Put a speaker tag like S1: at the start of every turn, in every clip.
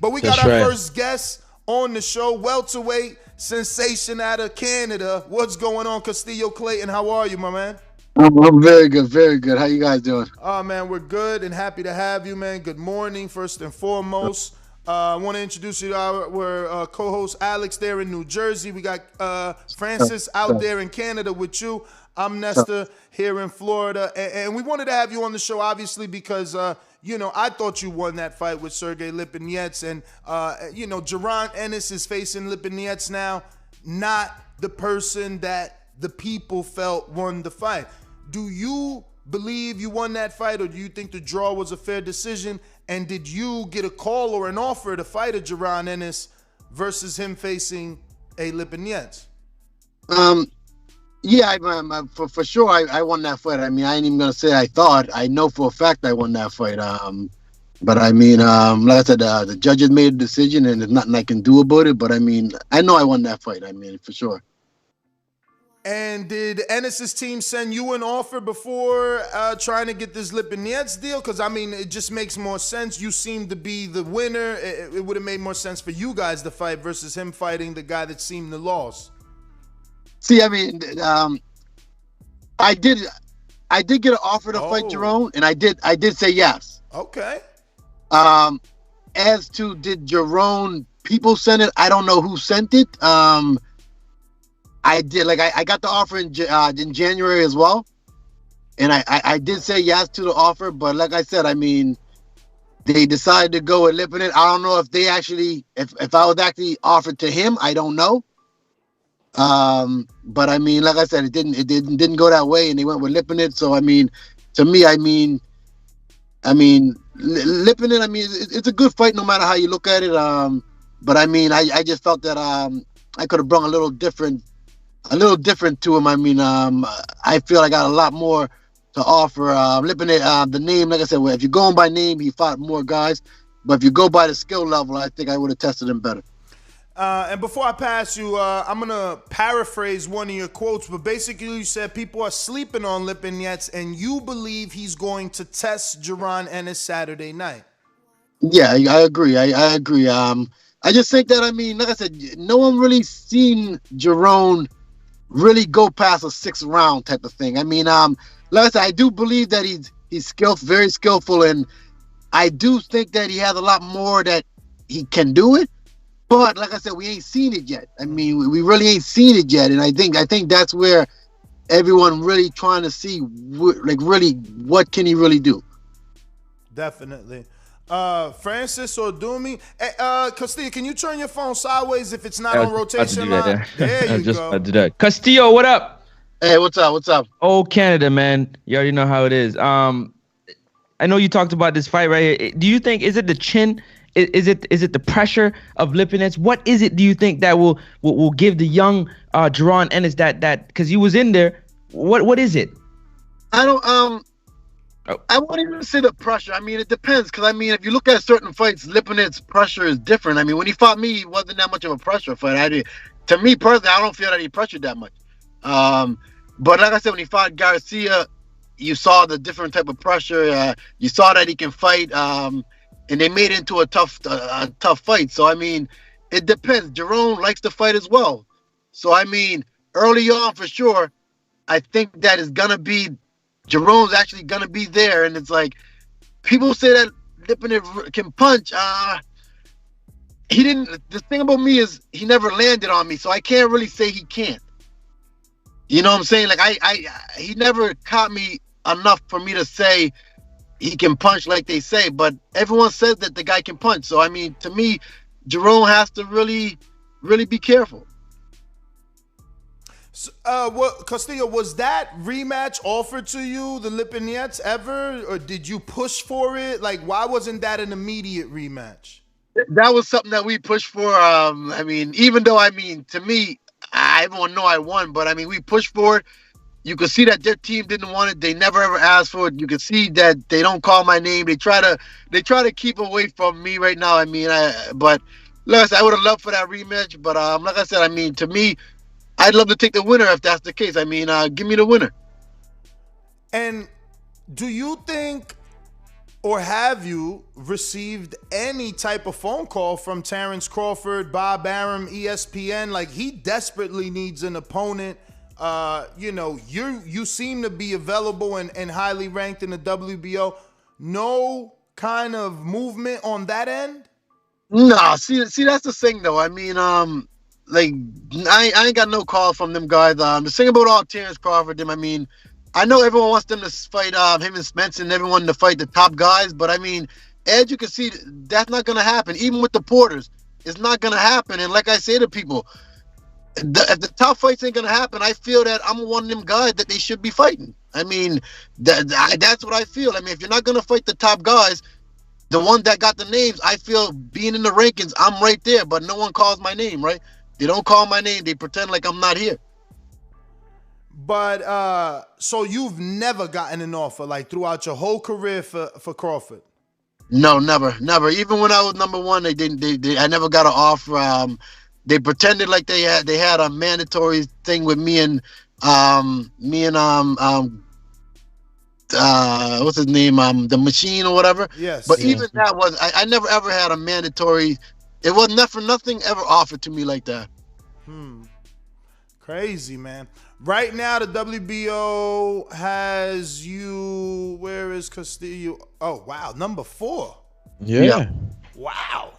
S1: But we got our first guest on the show, welterweight sensation out of Canada. What's going on, Custio Clayton? How are you, my man?
S2: I'm very good, very good. How you guys doing?
S1: Oh, man, we're good and happy to have you, man. Good morning, first and foremost. I want to introduce you to our co-host Alex there in New Jersey. We got Francis out there in Canada with you. I'm Nestor here in Florida. And we wanted to have you on the show, obviously, because, I thought you won that fight with Sergey Lipinets. And, Jaron Ennis is facing Lipinets now, not the person that the people felt won the fight. Do you believe you won that fight, or do you think the draw was a fair decision? And did you get a call or an offer to fight a Jaron Ennis versus him facing a Lipinets?
S2: Yeah, for sure I won that fight. I mean, I ain't even gonna say I thought. I know for a fact I won that fight. But I mean, like I said, the judges made a decision, and there's nothing I can do about it. But I mean, I know I won that fight. I mean, for sure.
S1: And did Ennis's team send you an offer before trying to get this Lipinets deal? Because, I mean, it just makes more sense. You seem to be the winner. It would have made more sense for you guys to fight versus him fighting the guy that seemed to lose.
S2: See, I mean, I did get an offer to fight Jaron, and I did say yes.
S1: Okay.
S2: As to did Jaron people send it, I don't know who sent it. I did, like, I got the offer in January as well, and I did say yes to the offer, but like I said, I mean, they decided to go with Lipinets. I don't know if they actually, if I was actually offered to him, I don't know. But I mean, like I said, it didn't go that way, and they went with Lipinets. So I mean, to me, I mean, Lipinets, I mean, it's a good fight no matter how you look at it. But I mean, I just felt that I could have brought a little different to him. I mean, I feel I got a lot more to offer. Lipinets, the name, like I said, if you're going by name, he fought more guys. But if you go by the skill level, I think I would have tested him better.
S1: And before I pass you, I'm going to paraphrase one of your quotes, but basically you said people are sleeping on Lipinets, and you believe he's going to test Jaron Ennis Saturday night.
S2: Yeah, I agree. I agree. I just think that, I mean, like I said, no one really seen Jaron really go past a 6th round type of thing. I mean, like I said, I do believe that he's skillful, very skillful, and I do think that he has a lot more that he can do it. But like I said, we ain't seen it yet. I mean, we really ain't seen it yet, and I think that's where everyone really trying to see, like, really what can he really do.
S1: Definitely. Francis or Doomy. Castillo, can you turn your phone sideways if it's not on rotation line? There you go.
S3: I do that. Castillo, what up?
S2: Hey, what's up? What's up?
S3: Oh, Canada, man. You already know how it is. I know you talked about this fight right here. Do you think, is it the chin? Is it the pressure of Lipinets? What is it, do you think, that will give the young Jaron Ennis that because he was in there? What is it?
S2: I don't I wouldn't even say the pressure. I mean, it depends, because I mean, if you look at certain fights, Lipinets' pressure is different. I mean, when he fought me, he wasn't that much of a pressure fight. To me personally, I don't feel that he pressured that much. But like I said, when he fought Garcia, you saw the different type of pressure. You saw that he can fight, and they made it into a tough fight. So I mean, it depends. Jaron likes to fight as well. So I mean, early on for sure, I think that is gonna be. Jaron's actually gonna be there, and it's like people say that Lipinets can punch. He didn't. The thing about me is he never landed on me, so I can't really say he can't. You know what I'm saying? Like he never caught me enough for me to say he can punch like they say. But everyone says that the guy can punch. So I mean, to me, Jaron has to really, really be careful.
S1: Castillo, was that rematch offered to you, the Lipinets, ever, or did you push for it? Like, why wasn't that an immediate rematch?
S2: That was something that we pushed for. I mean, even though, I mean, to me, everyone know I won, but I mean, we pushed for it. You could see that their team didn't want it. They never ever asked for it. You could see that they don't call my name. They try to keep away from me right now. I mean, but like I said, I would have loved for that rematch. But like I said, I mean, to me, I'd love to take the winner if that's the case. I mean, give me the winner.
S1: And do you think, or have you received any type of phone call from Terence Crawford, Bob Arum, ESPN? Like, he desperately needs an opponent. You seem to be available and highly ranked in the WBO. No kind of movement on that end?
S2: Nah, see, that's the thing though. I mean, like I ain't got no call from them guys. The thing about all Terence Crawford, I mean, I know everyone wants them to fight him and Spence and everyone to fight the top guys, but I mean, as you can see, that's not gonna happen. Even with the Porters, it's not gonna happen. And like I say to people, if the top fights ain't gonna happen, I feel that I'm one of them guys that they should be fighting. I mean, that's what I feel. I mean, if you're not gonna fight the top guys, the one that got the names, I feel being in the rankings, I'm right there, but no one calls my name, right? They don't call my name. They pretend like I'm not here.
S1: But so you've never gotten an offer like throughout your whole career for Crawford?
S2: No, never. Even when I was number one, they didn't. I never got an offer. They pretended like they had a mandatory thing with me and what's his name? The Machine or whatever.
S1: Yes.
S2: But even that was I never ever had a mandatory. It was nothing ever offered to me like that.
S1: Crazy, man. Right now, the WBO has you. Where is Custio? Oh, wow, number 4.
S4: Yeah.
S1: Wow.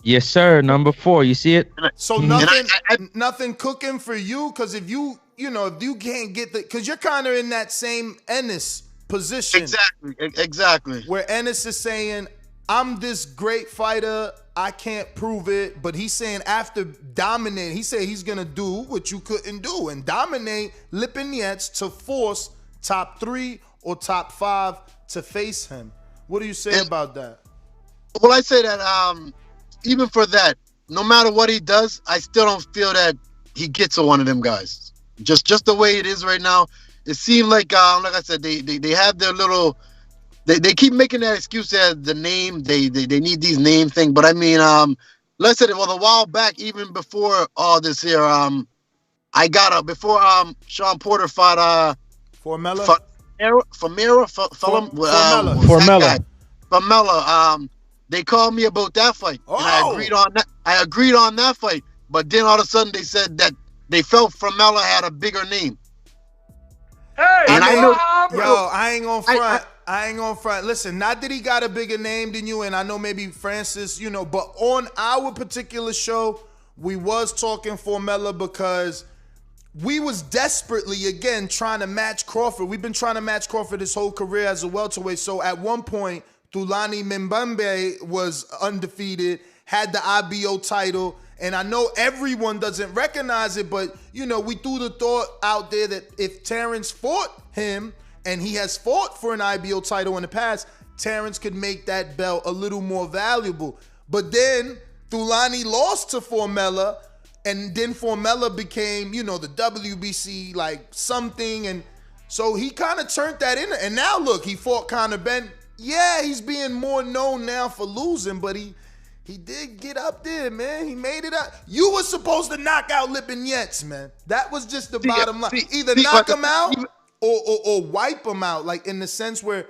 S3: Yes, sir. Number 4. You see it?
S1: So nothing cooking for you, because if you can't get because you're kind of in that same Ennis position.
S2: Exactly.
S1: Where Ennis is saying, I'm this great fighter, I can't prove it, but he's saying after dominate, he said he's gonna do what you couldn't do and dominate Lipinets to force top 3 or top 5 to face him. What do you say about that?
S2: Well, I say that even for that, no matter what he does, I still don't feel that he gets to one of them guys. Just the way it is right now, it seemed like I said, they have their little. They keep making that excuse as the name. They need these name thing. But I mean, let's say it was a while back, even before all this here. I got before Sean Porter fought
S1: Formella.
S2: Formella. They called me about that fight, and I agreed on that. I agreed on that fight, but then all of a sudden they said that they felt Formella had a bigger name.
S1: Hey, and I ain't gonna front. I ain't gonna front. Listen, not that he got a bigger name than you, and I know maybe Francis, but on our particular show, we was talking Formella because we was desperately, again, trying to match Crawford. We've been trying to match Crawford his whole career as a welterweight. So at one point, Thulani Mbembe was undefeated, had the IBO title, and I know everyone doesn't recognize it, but, we threw the thought out there that if Terence fought him, and he has fought for an IBO title in the past, Terence could make that belt a little more valuable. But then Thulani lost to Formella, and then Formella became, the WBC like something, and so he kind of turned that in. And now look, he fought Conor Benn. Yeah, he's being more known now for losing, but he did get up there, man. He made it up. You were supposed to knock out Lipinets, man. That was just the bottom line. Either knock him out or wipe him out, like in the sense where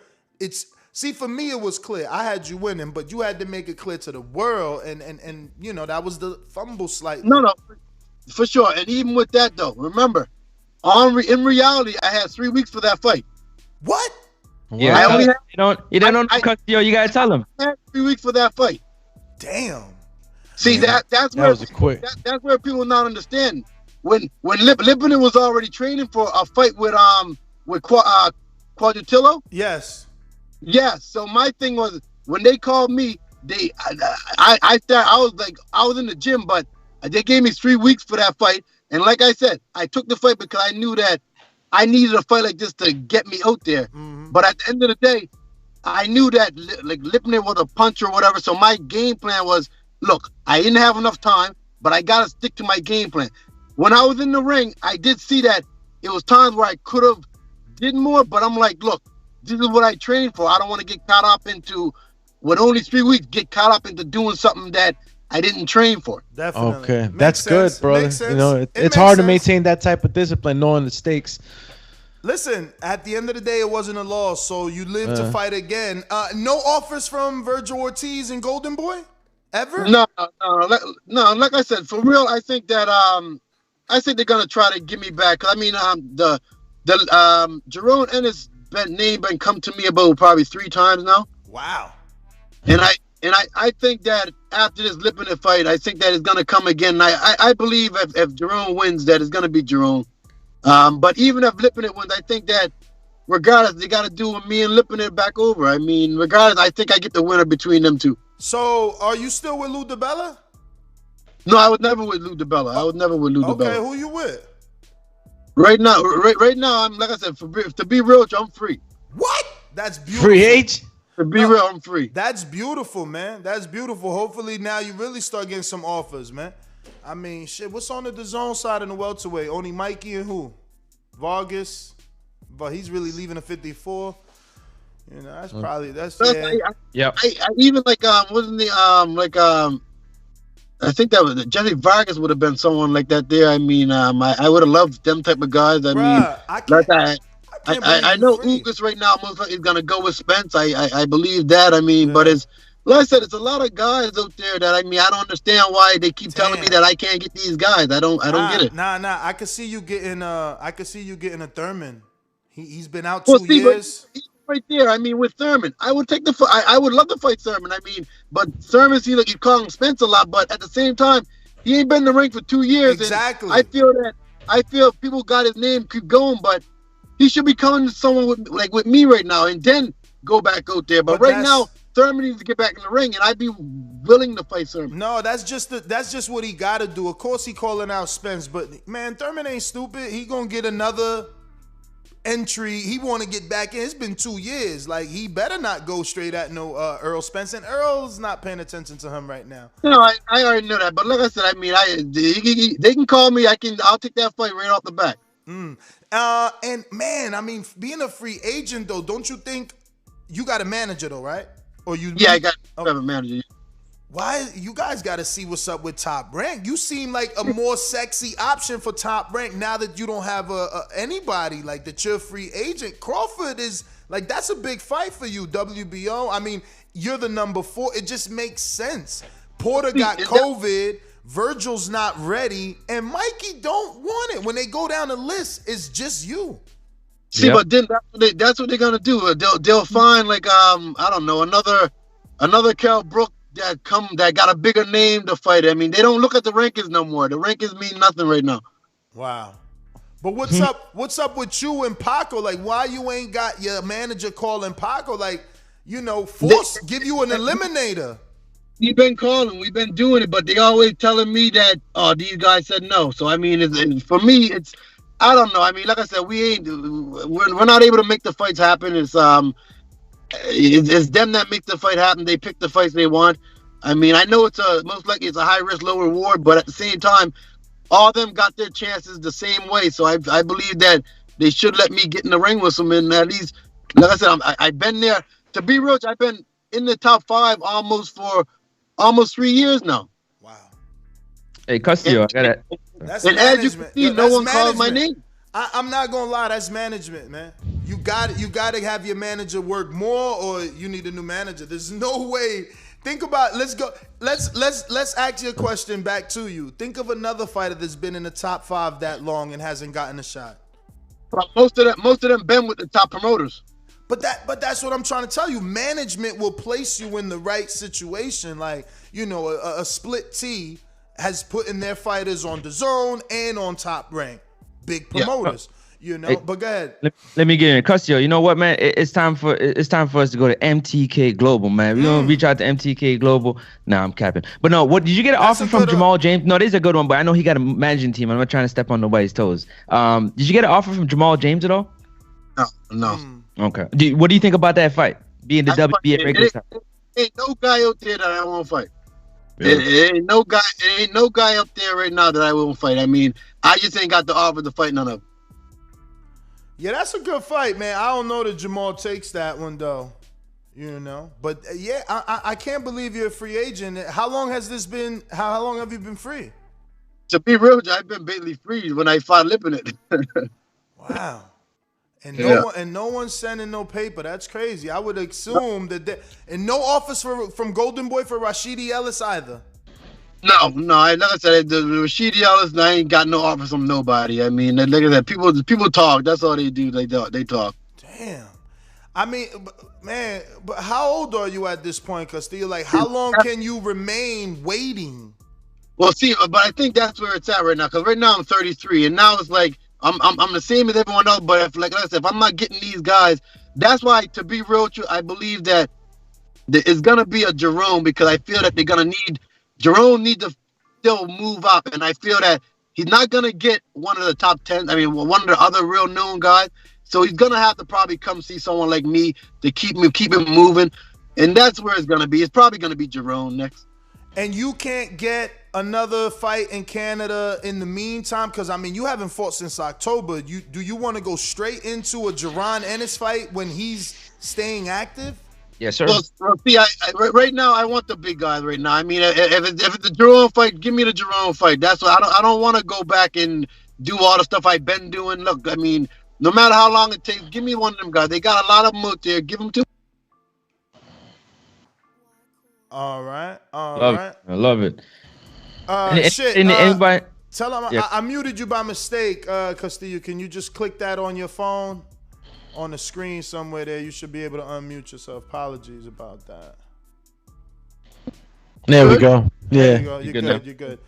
S1: for me it was clear. I had you winning, but you had to make it clear to the world, and that was the fumble slightly.
S2: No, for sure. And even with that though, remember, in reality, I had 3 weeks for that fight.
S1: What?
S3: Yeah, you don't know Custio. You gotta tell him.
S2: I had 3 weeks for that fight.
S1: Damn.
S2: See, that's where people not understand. When Lipinen was already training for a fight with Quadrutillo.
S1: Yes.
S2: So my thing was, when they called me, I was in the gym, but they gave me 3 weeks for that fight. And like I said, I took the fight because I knew that I needed a fight like this to get me out there. Mm-hmm. But at the end of the day, I knew that Lipinen was a puncher or whatever. So my game plan was, look, I didn't have enough time, but I got to stick to my game plan. When I was in the ring, I did see that it was times where I could have did more, but I'm like, look, this is what I trained for. I don't want to get caught up into, with only 3 weeks, get caught up into doing something that I didn't train for.
S1: Definitely.
S4: Okay, that's good, brother. It's hard to maintain that type of discipline, knowing the stakes.
S1: Listen, at the end of the day, it wasn't a loss, so you live to fight again. No offers from Virgil Ortiz and Golden Boy? Ever?
S2: No. Like I said, for real, I think that I think they're gonna try to get me back. I mean, the Jaron Ennis name been come to me about probably 3 times now.
S1: Wow.
S2: And I think that after this Lipinet fight, I think that it's gonna come again. I believe if Jaron wins, that it's gonna be Jaron. But even if Lipinet wins, I think that regardless, they got to do me and Lipinet back over. I mean, regardless, I think I get the winner between them two.
S1: So, are you still with Lou DiBella?
S2: No, I was never with Lou DiBella.
S1: Okay, who you with?
S2: Right now, I'm like I said, to be real, I'm free.
S1: What? That's beautiful.
S3: Free H?
S2: To be real, I'm free.
S1: That's beautiful, man. That's beautiful. Hopefully now you really start getting some offers, man. I mean, shit, what's on the DAZN side in the welterweight? Only Mikey and who? Vargas. But he's really leaving a 54. You know, that's probably,
S3: yeah.
S2: I even wasn't the, I think that was Jesse Vargas would have been someone like that there. I mean, I would have loved them type of guys. I mean, I know Ugas right now most likely is gonna go with Spence. I believe that. I mean, but it's like I said, it's a lot of guys out there that I don't understand why they keep telling me that I can't get these guys. I don't get it.
S1: Nah. I could see you getting a Thurman. He's been out 2 years.
S2: Right there. I mean, with Thurman, I would take I would love to fight Thurman. I mean, but Thurman, you call him Spence a lot, but at the same time, he ain't been in the ring for 2 years.
S1: Exactly.
S2: And I feel people got his name keep going, but he should be coming to someone with me right now, and then go back out there. But right now, Thurman needs to get back in the ring, and I'd be willing to fight Thurman.
S1: No, that's just what he got to do. Of course, he calling out Spence, but man, Thurman ain't stupid. He gonna get another entry. He want to get back in. It's been 2 years. Like, he better not go straight at no Earl Spence, and Earl's not paying attention to him right now.
S2: No, I already know that. But like I said, I mean, they can call me. I'll take that fight right off the bat.
S1: And man, I mean, being a free agent though, don't you think you got a manager though, right? Or you?
S2: Yeah, I got a manager.
S1: Why you guys got to see what's up with Top Rank? You seem like a more sexy option for Top Rank now that you don't have anybody like that. You're a free agent. Crawford is like, that's a big fight for you, WBO. I mean, you're the number 4. It just makes sense. Porter got COVID. Virgil's not ready, and Mikey don't want it. When they go down the list, it's just you.
S2: See, but then that's what they're gonna do. They'll find I don't know, another Kell Brook that got a bigger name to fight. I mean, they don't look at the rankings no more. The rankings mean nothing right now.
S1: Wow. But what's up? What's up with you and Paco? Like, why you ain't got your manager calling Paco? Like, give you an eliminator.
S2: We've been calling, we've been doing it, but they always telling me that these guys said no. So I mean, for me, it's I don't know. I mean, like I said, we're not able to make the fights happen. It's them that make the fight happen. They pick the fights they want. I mean, I know most likely it's a high risk, low reward, but at the same time, all of them got their chances the same way. So I believe that they should let me get in the ring with them, and at least, like I said, I've been there. To be real, I've been in the top 5 for almost 3 years now.
S1: Wow.
S3: Hey, Custio, I got it.
S1: That's
S2: and
S1: management.
S2: As you can see, no one calls my name.
S1: I'm not gonna lie, that's management, man. You got to have your manager work more, or you need a new manager. There's no way. Think about. Let's go. Let's ask you a question back to you. Think of another fighter that's been in the top 5 that long and hasn't gotten a shot.
S2: Most of them been with the top promoters.
S1: But that's what I'm trying to tell you. Management will place you in the right situation. Like, a Split T has put in their fighters on DAZN and on Top Rank. Big promoters.
S3: Hey,
S1: but go ahead.
S3: Let me get in. Custio, you know what, man? It's time for us to go to MTK Global, man. We're gonna reach out to MTK Global. Nah, I'm capping. But no, what did you get an offer from Jamal James? No, this is a good one, but I know he got a managing team. I'm not trying to step on nobody's toes. Did you get an offer from Jamal James at all?
S2: No.
S3: Okay. What do you think about that fight? Being the WBA regular time?
S2: Ain't no guy out there that I won't fight. It ain't no guy up there right now that I won't fight. I mean, I just ain't got the offer to fight none of them.
S1: Yeah, that's a good fight, man. I don't know that Jamal takes that one though. But yeah, I can't believe you're a free agent. How long has this been? How long have you been free?
S2: To be real, I've been basically free when I fought Lipinet.
S1: Wow. And
S2: Yeah.
S1: no one's sending no paper. That's crazy. I would assume and no offers from Golden Boy for Rashidi Ellis either.
S2: No. Like I said, the Rashidi Ellis, I ain't got no offers from nobody. I mean, like I said, people talk. That's all they do. They talk.
S1: Damn. I mean, man, but how old are you at this point, Custio? Like, how long can you remain waiting?
S2: Well, see, but I think that's where it's at right now. Because right now I'm 33, and now it's like I'm the same as everyone else. But like I said, if I'm not getting these guys, that's why, to be real with you, I believe that it's gonna be a Jaron, because I feel that they're gonna need Jaron need to still move up, and I feel that he's not gonna get one of the top 10. I mean, one of the other real known guys. So he's gonna have to probably come see someone like me to keep him moving, and that's where it's gonna be. It's probably gonna be Jaron next.
S1: And you can't get another fight in Canada in the meantime, because I mean, you haven't fought since October. Do you want to go straight into a Jaron Ennis fight when he's staying active?
S3: Yes, sir.
S2: Well, see, right now I want the big guys. Right now, I mean, if it's a Jaron fight, give me the Jaron fight. That's what I don't want to go back and do all the stuff I've been doing. Look, I mean, no matter how long it takes, give me one of them guys. They got a lot of them out there. Give them to.
S1: All right.
S3: I love it.
S1: Shit.
S3: Anybody?
S1: Tell him I muted you by mistake, Custio. Can you just click that on your phone? On the screen somewhere there, you should be able to unmute yourself. Apologies about that.
S4: There we go. Yeah.
S1: There you go. You're good.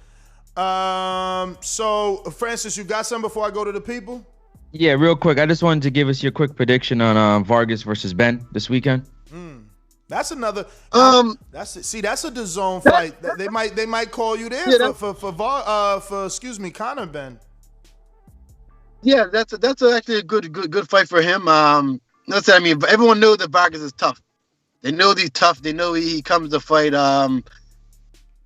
S1: So, Francis, you got some before I go to the people?
S3: Yeah, real quick. I just wanted to give us your quick prediction on Vargas versus Ben this weekend.
S1: That's another. That's a DAZN fight. They might call you there for excuse me, Conor Ben.
S2: Yeah, that's actually a good fight for him. That's, I mean, everyone knows that Vargas is tough. They know he's tough. They know he comes to fight. I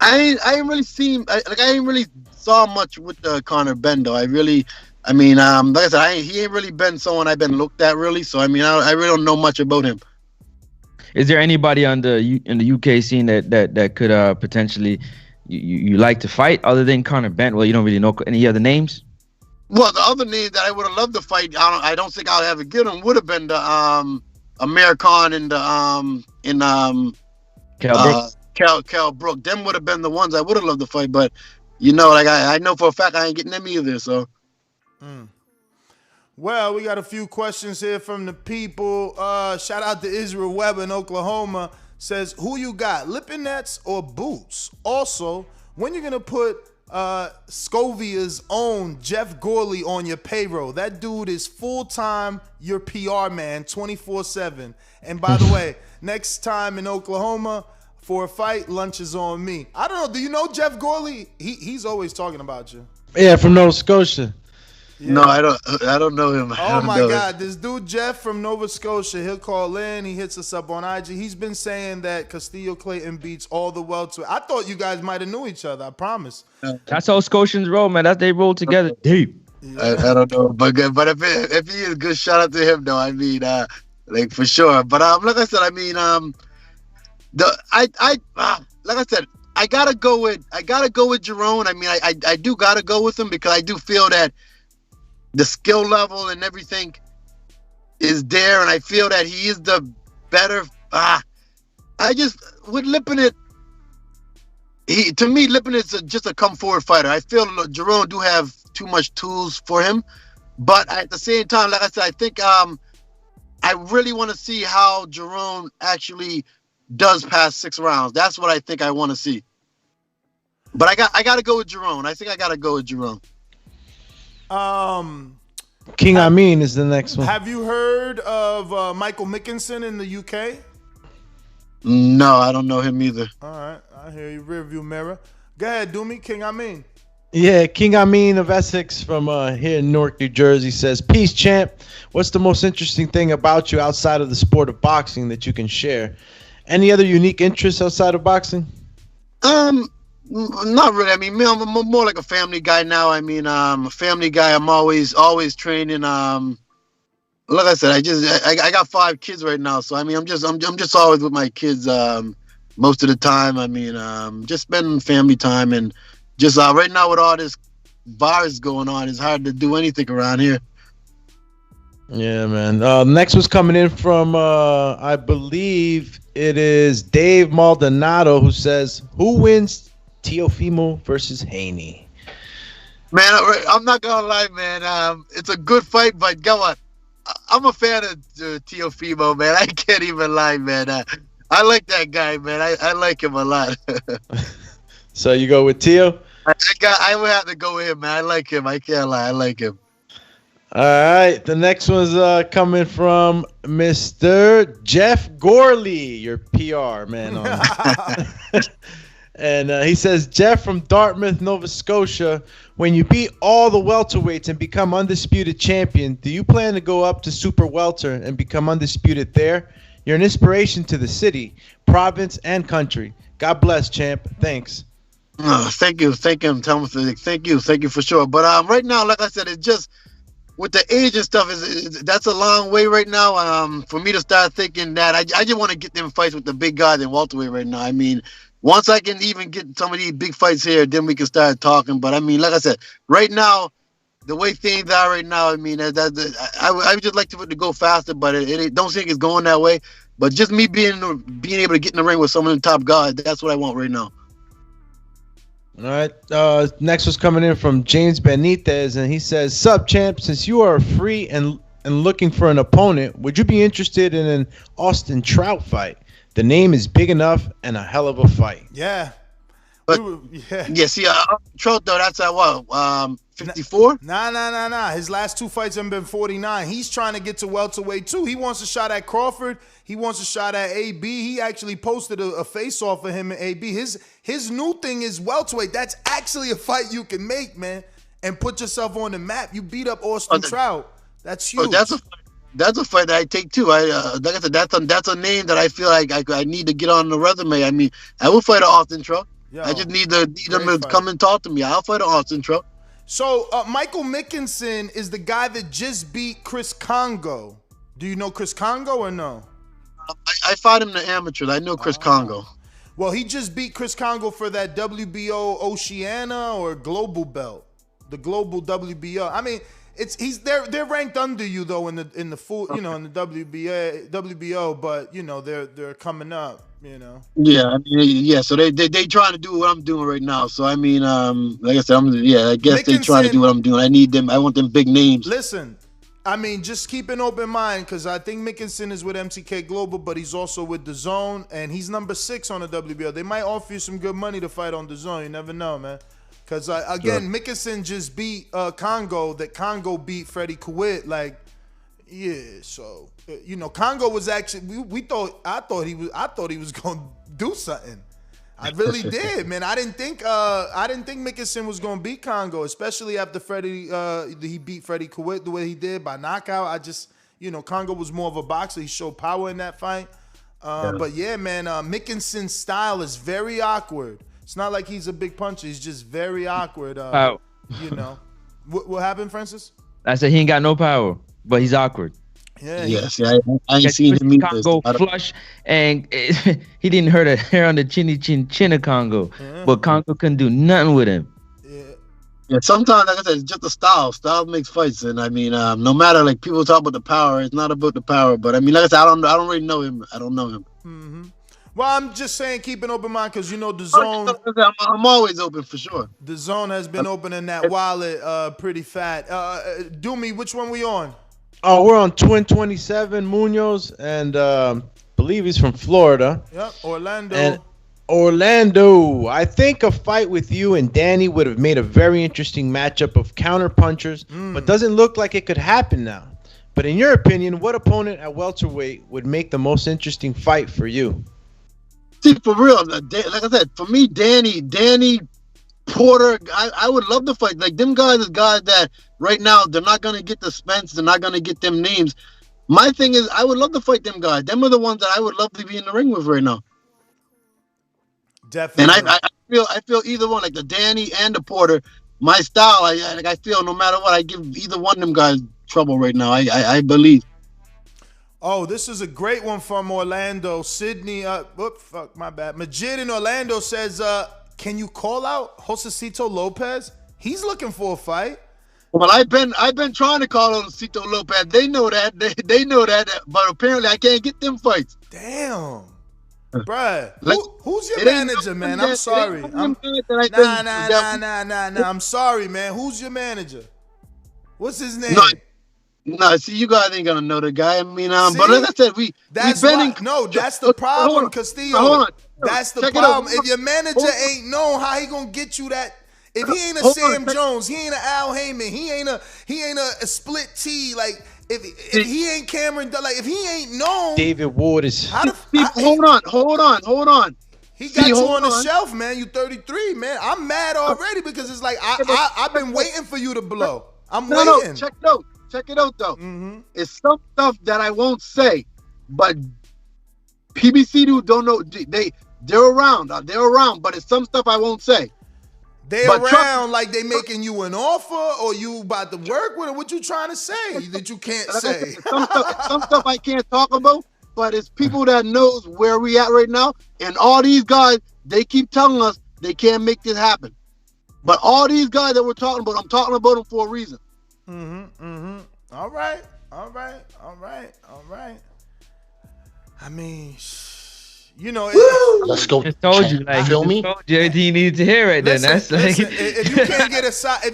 S2: ain't really seen I ain't really saw much with Conor Ben though. Like I said, he ain't really been someone I've been looked at really. So I mean, I really don't know much about him.
S3: Is there anybody in the UK scene that could potentially you like to fight other than Conor Ben? Well, you don't really know any other names.
S2: Well, the other name that I would have loved to fight, I don't think I'll ever get him, would have been the Amir Khan and the Cal Brook. Them would have been the ones I would have loved to fight, but like I know for a fact I ain't getting them either. So.
S1: Well, we got a few questions here from the people. Shout out to Israel Webb in Oklahoma. Says, who you got, Lipinets or Boots? Also, when you gonna put Scovia's own Jeff Gorley on your payroll? That dude is full-time your PR man, 24/7. And by the way, next time in Oklahoma for a fight, lunch is on me. I don't know. Do you know Jeff Gorley? He's always talking about you.
S4: Yeah, from Nova Scotia.
S2: Yeah. No, I don't know him.
S1: Oh my God, this dude Jeff from Nova Scotia, he'll call in, he hits us up on IG. He's been saying that Custio Clayton beats all the welterweights. I thought you guys might have knew each other, I promise.
S3: That's how Scotians roll, man. They roll together deep.
S2: Yeah. I don't know, but if he is good, shout out to him though. I mean, like for sure. But like I said, I mean, like I said, I gotta go with Jaron. I mean, I do gotta go with him because I do feel that the skill level and everything is there, and I feel that he is the better. I just with Lipinets, to me, Lipinets is just a come forward fighter. I feel Jaron do have too much tools for him, but at the same time, like I said, I think I really want to see how Jaron actually does pass 6 rounds. That's what I think I want to see. But I got to go with Jaron. I think I got to go with Jaron.
S4: King Amin is the next one.
S1: Have you heard of Michael Mickinson in the UK?
S2: No, I don't know him either.
S1: All right, I hear you. Rearview mirror. Go ahead, do me, King Amin.
S4: Yeah, King Amin of Essex from here in Newark, New Jersey says, "Peace, champ. What's the most interesting thing about you outside of the sport of boxing that you can share? Any other unique interests outside of boxing?"
S2: Not really. I mean, I'm more like a family guy now. I mean, a family guy. I'm always training. Like I said, I got 5 kids right now, so I mean, I'm just always with my kids most of the time. I mean, just spending family time, and just right now with all this virus going on, it's hard to do anything around here.
S4: Yeah, man. Next was coming in from, I believe it is Dave Maldonado, who says, "Who wins Teofimo versus Haney?"
S2: Man, I'm not gonna lie, man. It's a good fight, but go on. I'm a fan of Teofimo, man. I can't even lie, man. I like that guy, man. I like him a lot.
S4: So you go with Teo?
S2: I would have to go with him, man. I like him. I can't lie. I like him.
S4: All right. The next one's coming from Mr. Jeff Gorley, your PR man. And he says, "Jeff from Dartmouth, Nova Scotia, when you beat all the welterweights and become undisputed champion, do you plan to go up to super welter and become undisputed there? You're an inspiration to the city, province, and country. God bless, champ. Thanks."
S2: Thank you, Thomas. Thank you for sure. But right now, like I said, it's just with the age and stuff. That's a long way right now. For me to start thinking that, I just want to get them fights with the big guys in welterweight right now. I mean, once I can even get some of these big fights here, then we can start talking. But I mean, like I said, right now, the way things are right now, I mean, I would just like to go faster, but it don't think it's going that way. But just me being able to get in the ring with some of the top guys, that's what I want right now.
S4: All right. Next was coming in from James Benitez, and he says, "Sup, champ? Since you are free and looking for an opponent, would you be interested in an Austin Trout fight? The name is big enough and a hell of a fight."
S1: Yeah.
S2: But yeah. See, Trout though, that's at what 54?
S1: Nah. His last two fights have been 49. He's trying to get to welterweight too. He wants a shot at Crawford. He wants a shot at AB. He actually posted a face-off for him and AB. His new thing is welterweight. That's actually a fight you can make, man, and put yourself on the map. You beat up Austin Trout. That's huge.
S2: That's a fight that I take too. Like I said, that's a name that I feel like I need to get on the resume. I mean, I will fight an Austin Trout. I just need them to come and talk to me. I'll fight an Austin Trout.
S1: So Michael Mickinson is the guy that just beat Chris Congo. Do you know Chris Congo or no?
S2: I fought him in the amateurs. I know Chris Congo.
S1: Well, he just beat Chris Congo for that WBO Oceania or Global belt, the Global WBO. I mean, they're ranked under you though in the full, in the WBO, but they're coming up.
S2: Yeah, I mean, so they trying to do what I'm doing right now. So I mean, like I said, I guess they trying to do what I'm doing. I need them. I want them big names.
S1: Listen, I mean, just keep an open mind because I think Mickinson is with MTK Global, but he's also with Dazn, and he's number 6 on the WBO. They might offer you some good money to fight on Dazn. You never know, man. Because again, Mickinson just beat Congo. That Congo beat Freddie Kawit. Like, yeah. So Congo was actually I thought he was gonna do something. I really did, man. I didn't think Mickinson was gonna beat Congo, especially after he beat Freddie Kawit the way he did by knockout. I just Congo was more of a boxer. He showed power in that fight. But yeah, man, Mickinson's style is very awkward. It's not like he's a big puncher. He's just very awkward. What happened, Francis?
S3: I said he ain't got no power, but he's awkward.
S2: Yeah. Yes, I ain't seen him either.
S3: Congo flush, and he didn't hurt a hair on the chin of Congo, but Congo couldn't do nothing with him.
S2: Yeah, sometimes, like I said, it's just the style. Style makes fights, and I mean, no matter like people talk about the power, it's not about the power. But I mean, like I said, I don't really know him. I don't know him.
S1: Mm-hmm. Well, I'm just saying, keep an open mind because Dazn.
S2: I'm always open for sure.
S1: Dazn has been opening that wallet pretty fat. Doomy, which one we on?
S4: Oh, we're on Twin 27 Munoz, and believe he's from Florida.
S1: Yep, Orlando.
S4: And Orlando, I think a fight with you and Danny would have made a very interesting matchup of counter punchers, but doesn't look like it could happen now. But in your opinion, what opponent at welterweight would make the most interesting fight for you?
S2: See, for real, like I said, for me, Danny Porter, I would love to fight. Like, them guys is guys that right now, they're not going to get the Spence. They're not going to get them names. My thing is, I would love to fight them guys. Them are the ones that I would love to be in the ring with right now.
S1: Definitely.
S2: And I feel either one, like the Danny and the Porter, my style, I feel no matter what, I give either one of them guys trouble right now. I believe.
S1: Oh, this is a great one from Orlando. Sydney, my bad. Majid in Orlando says, can you call out Josecito Lopez? He's looking for a fight.
S2: Well, I've been trying to call on Cito Lopez. They know that. They know that. But apparently, I can't get them fights.
S1: Damn. Bruh,
S2: Like,
S1: who's your
S2: it ain't
S1: manager,
S2: nothing
S1: man?
S2: that-
S1: I'm sorry.
S2: it ain't
S1: I'm,
S2: nothing that I think
S1: nah. I'm sorry, man. Who's your manager? What's his name?
S2: No, see, you guys ain't gonna know the guy. I mean,
S1: See?
S2: but like I said, we've been
S1: why,
S2: in.
S1: no, that's the problem, Castillo.
S2: Hold on.
S1: That's the
S2: Check it
S1: problem.
S2: out.
S1: If your manager ain't known, how he gonna get you that? If he ain't a Sam Jones, he ain't a Al Heyman, he ain't a Split T. Like if he ain't Cameron, like if he ain't known,
S4: David Waters.
S2: Hold on.
S1: He got you on the shelf, man. You 33, man. I'm mad already because it's like I've been waiting for you to blow. I'm waiting.
S2: No, check it out though.
S1: Mm-hmm.
S2: It's some stuff that I won't say, but PBC dude don't know. They're around, but it's some stuff I won't say.
S1: They around like they making you an offer or you about to work with it. What you trying to say that you can't say?
S2: Some stuff I can't talk about, but it's people that knows where we at right now. And all these guys, they keep telling us they can't make this happen. But all these guys that we're talking about, I'm talking about them for a reason.
S1: All right. I mean, you know,
S5: let's go.
S3: Just told you, like,
S5: feel me?
S3: Told you everything you needed to hear it. Then that's like,
S1: if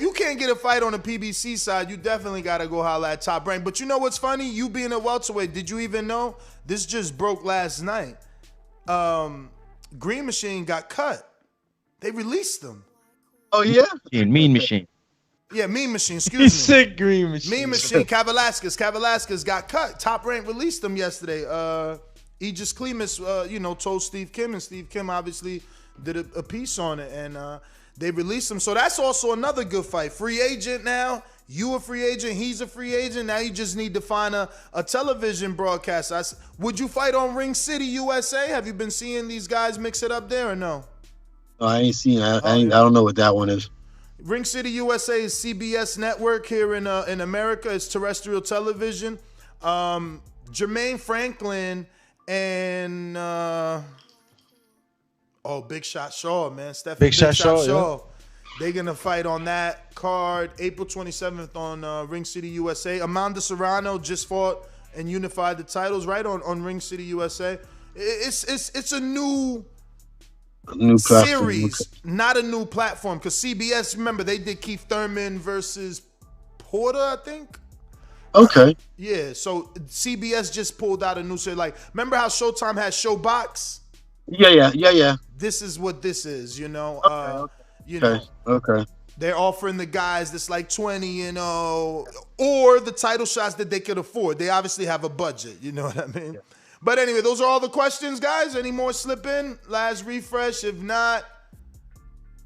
S1: you can't get a fight on the PBC side, you definitely got to go holler at Top Rank. But you know what's funny? You being a welterweight, did you even know this just broke last night? Green Machine got cut. They released them.
S2: Oh yeah,
S3: Mean Machine.
S1: Yeah, Mean Machine. Excuse
S4: He
S1: me.
S4: said Green Machine.
S1: Mean Machine. Kavalaskas got cut. Top Rank released them yesterday. Aegis Clemus, told Steve Kim, and Steve Kim obviously did a piece on it, and they released him. So that's also another good fight. Free agent now. You a free agent. He's a free agent. Now you just need to find a television broadcast. Would you fight on Ring City, USA? Have you been seeing these guys mix it up there or no?
S2: No, I ain't seen. I don't know what that one is.
S1: Ring City, USA is CBS network here in America. It's terrestrial television. Jermaine Franklin and Big Shot Shaw, man. Big Shot Shaw. Yeah. They're gonna fight on that card April 27th on Ring City, USA. Amanda Serrano just fought and unified the titles right on Ring City, USA. It's a new series, not a new platform. Because CBS, remember, they did Keith Thurman versus Porter, I think.
S2: Okay.
S1: Yeah, so CBS just pulled out a new series. Like, remember how Showtime had Showbox?
S2: Yeah.
S1: This is what this is,
S2: Okay.
S1: They're offering the guys that's like 20, or the title shots that they could afford. They obviously have a budget, you know what I mean? Yeah. But anyway, those are all the questions, guys. Any more slip in? Last refresh. If not,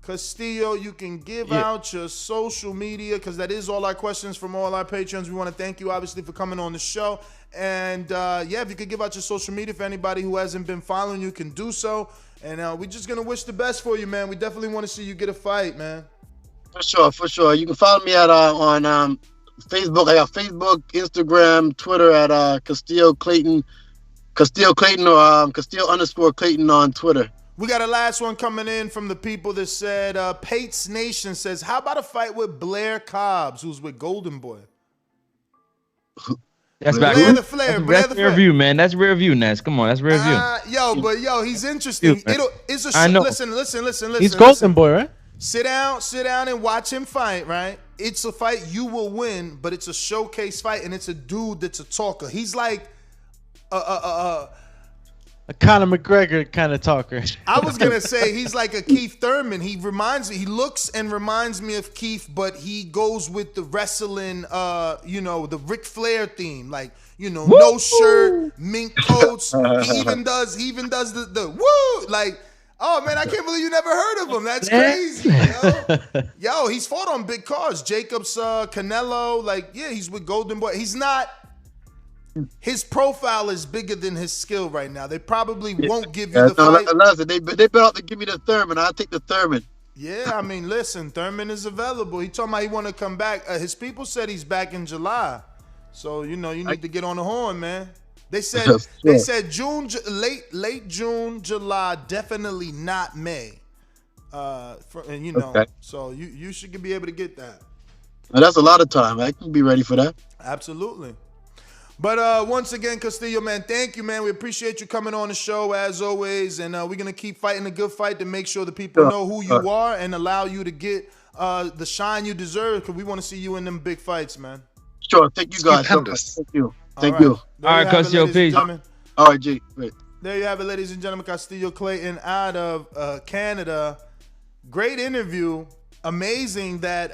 S1: Castillo, you can give out your social media because that is all our questions from all our patrons. We want to thank you, obviously, for coming on the show. And, if you could give out your social media for anybody who hasn't been following you can do so. And we're just going to wish the best for you, man. We definitely want to see you get a fight, man.
S2: For sure. You can follow me at on Facebook. I got Facebook, Instagram, Twitter at Custio Clayton. Custio Clayton or Custio_Clayton on Twitter.
S1: We got a last one coming in from the people that said, Pates Nation says, how about a fight with Blair Cobbs, who's with Golden Boy?
S3: That's back.
S1: Blair the Flair.
S3: That's rear view, man. That's rear view, Ness. Come on, that's rear view. He's interesting. I know.
S1: Listen.
S4: He's Golden Boy, right?
S1: Sit down and watch him fight, right? It's a fight you will win, but it's a showcase fight, and it's a dude that's a talker. He's like a
S4: Conor McGregor kind of talker.
S1: I was gonna say he's like a Keith Thurman. He looks and reminds me of Keith, but he goes with the wrestling, the Ric Flair theme, like no shirt, mink coats. He even does the woo, like. Oh man, I can't believe you never heard of him. That's crazy, yo. He's fought on big cards. Jacobs, Canelo, he's with Golden Boy. He's not. His profile is bigger than his skill right now. They probably won't give you the fight.
S2: Listen, they better to give me the Thurman. I'll take the Thurman.
S1: Yeah, I mean, listen, Thurman is available. He told me he want to come back. His people said he's back in July, so you need to get on the horn, man. They said June, late June, July, definitely not May. So you should be able to get that.
S2: Now, that's a lot of time. I can be ready for that.
S1: Absolutely. But once again, Castillo, man, thank you, man. We appreciate you coming on the show as always, and we're gonna keep fighting a good fight to make sure the people know who you are and allow you to get the shine you deserve. Because we want to see you in them big fights, man.
S2: Sure. Thank you guys. Thank you. Thank you.
S3: All right, Custio, peace.
S2: All right, G. Wait.
S1: There you have it, ladies and gentlemen. Custio Clayton out of Canada. Great interview. Amazing that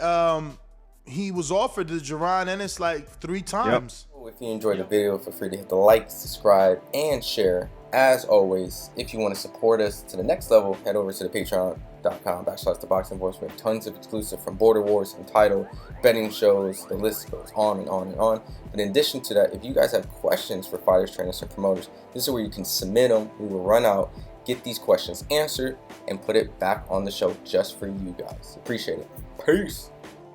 S1: he was offered the Jaron Ennis like 3 times.
S5: Yep. If you enjoyed the video, feel free to hit the like, subscribe, and share. As always, if you want to support us to the next level, head over to the patreon.com/ThaBoxingVoice. We have tons of exclusive from Border Wars, Entitled, betting shows, the list goes on and on and on. But in addition to that, if you guys have questions for fighters, trainers, and promoters, this is where you can submit them. We will run out, get these questions answered, and put it back on the show just for you guys. Appreciate it. Peace.